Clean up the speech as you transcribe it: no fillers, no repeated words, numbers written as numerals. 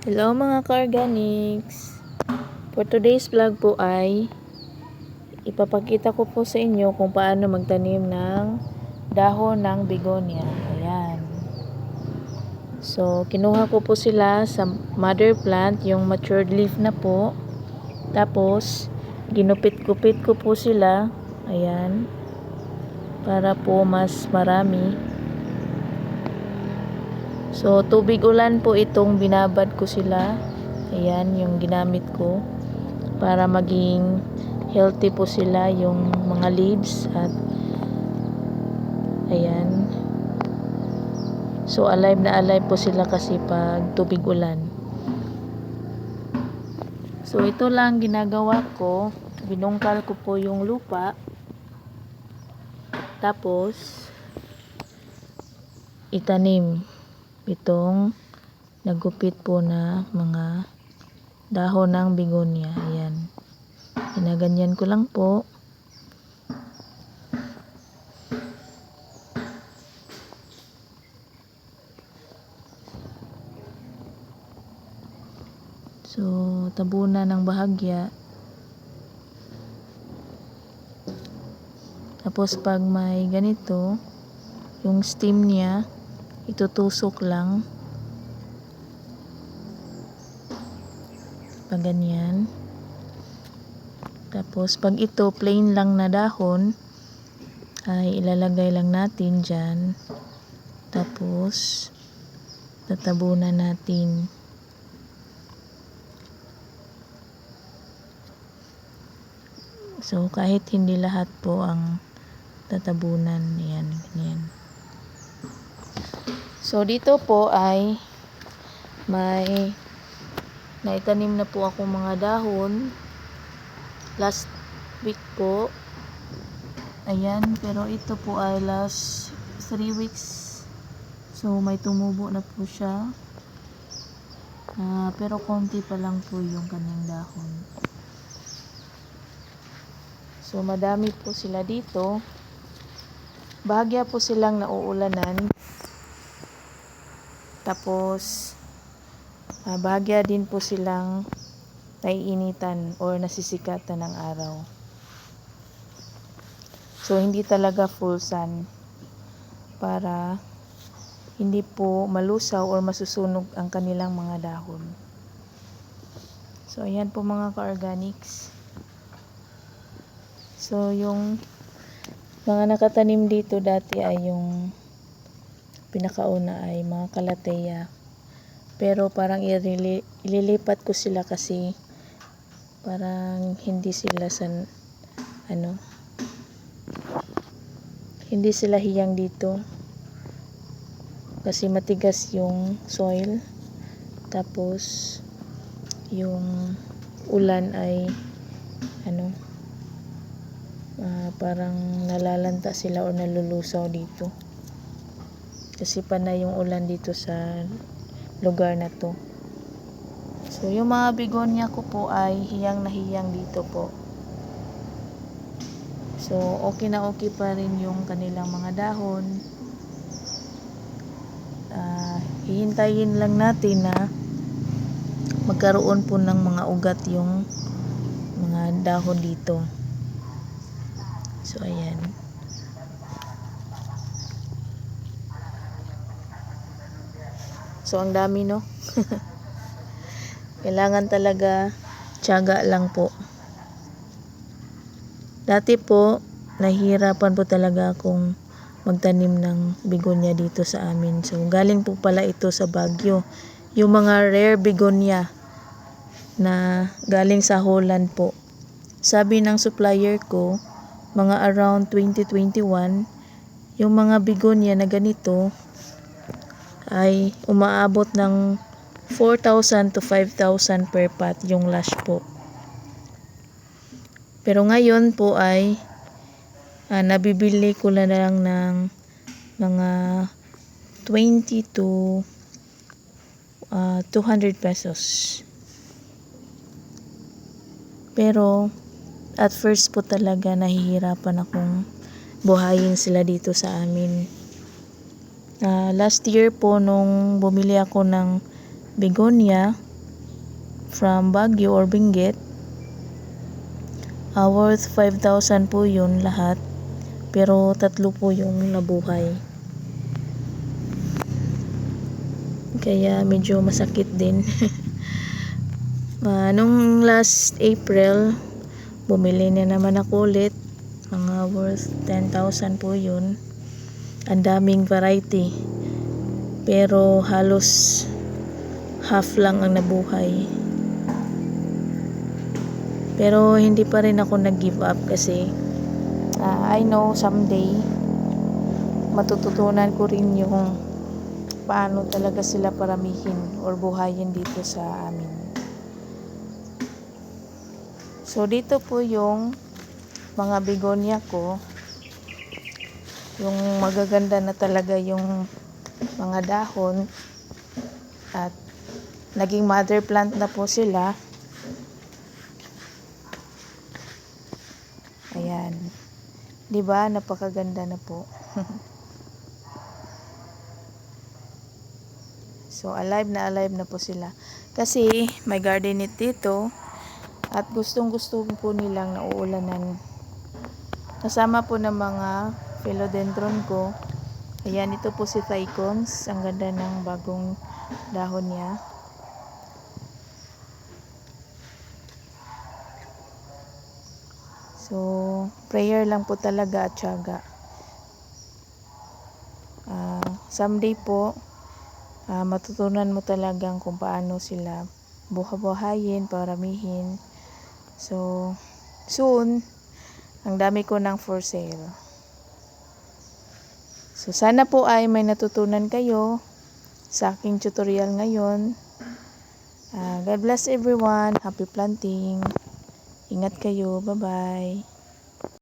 Hello mga ka-organics! For today's vlog po ay ipapakita ko po sa inyo kung paano magtanim ng dahon ng begonia. Ayan. So, kinuha ko po sila sa mother plant, yung matured leaf na po. Tapos, ginupit-gupit ko po sila. Ayan. Para po mas marami. So, tubig ulan po itong binabad ko sila. Ayan, yung ginamit ko. Para maging healthy po sila yung mga leaves. At, ayan. So, alive na alive po sila kasi pag tubig ulan. So, ito lang ginagawa ko. Binungkal ko po yung lupa. Tapos, itanim itong nagupit po na mga dahon ng begonia. Ayan. Ginaganyan ko lang po. So, tabunan ng bahagya. Tapos, pag may ganito, yung stem niya, itutusok lang. Pag ganyan. Tapos, pag ito, plain lang na dahon, ay ilalagay lang natin dyan. Tapos, tatabunan natin. So, kahit hindi lahat po ang tatabunan. Yan, ganyan. So, dito po ay may naitanim na po ako mga dahon. Last week po. Ayan, pero ito po ay last 3 weeks. So, may tumubo na po siya. Pero konti pa lang po yung kanyang dahon. So, madami po sila dito. Bahagya po silang nauulanan. Tapos, bahagya din po silang naiinitan or nasisikatan ng araw. So, hindi talaga full sun para hindi po malusaw or masusunog ang kanilang mga dahon. So, ayan po mga ka-organics. So, yung mga nakatanim dito dati ay yung pinakauna ay mga kalateya. Pero parang ililipat ko sila kasi parang hindi sila hindi sila hiyang dito. Kasi matigas yung soil. Tapos, yung ulan ay parang nalalanta sila o nalulusaw dito. Kasi panay yung ulan dito sa lugar na to. So, yung mga begonia ko po ay hiyang na hiyang dito po. So, okay na okay pa rin yung kanilang mga dahon. Hihintayin lang natin na magkaroon po ng mga ugat yung mga dahon dito. So, ayan. So, ang dami, no? Kailangan talaga tiyaga lang po. Dati po, nahihirapan po talaga akong magtanim ng begonia dito sa amin. So, galing po pala ito sa Baguio. Yung mga rare begonia na galing sa Holland po. Sabi ng supplier ko, mga around 2021, yung mga begonia na ganito ay umaabot ng 4,000 to 5,000 per pot yung lash po. Pero ngayon po ay nabibili ko na lang ng mga 20 to 200 pesos. Pero at first po talaga nahihirapan akong buhayin sila dito sa amin. Last year po nung bumili ako ng begonia, from Baguio or Benguet. Worth 5,000 po yun lahat. Pero 3 po yung nabuhay. Kaya medyo masakit din. Nung last April, bumili na naman ako ulit. Mga worth 10,000 po yun. Ang daming variety. Pero halos half lang ang nabuhay. Pero hindi pa rin ako nag-give up kasi I know someday matututunan ko rin yung paano talaga sila paramihin or buhayin dito sa amin. So dito po yung mga begonia ko. Yung magaganda na talaga yung mga dahon at naging mother plant na po sila. Ayan. 'Di ba? Napakaganda na po. So alive na po sila. Kasi may garden dito at gustong-gusto po nilang nauulanan. Kasama po ng mga philodendron ko. Ayan, ito po si Thycons. Ang ganda ng bagong dahon niya. So, prayer lang po talaga at tiyaga. Someday po, matutunan mo talagang kung paano sila buhayin, paramihin. So, soon, ang dami ko ng for sale. So, sana po ay may natutunan kayo sa aking tutorial ngayon. God bless everyone. Happy planting. Ingat kayo. Bye-bye.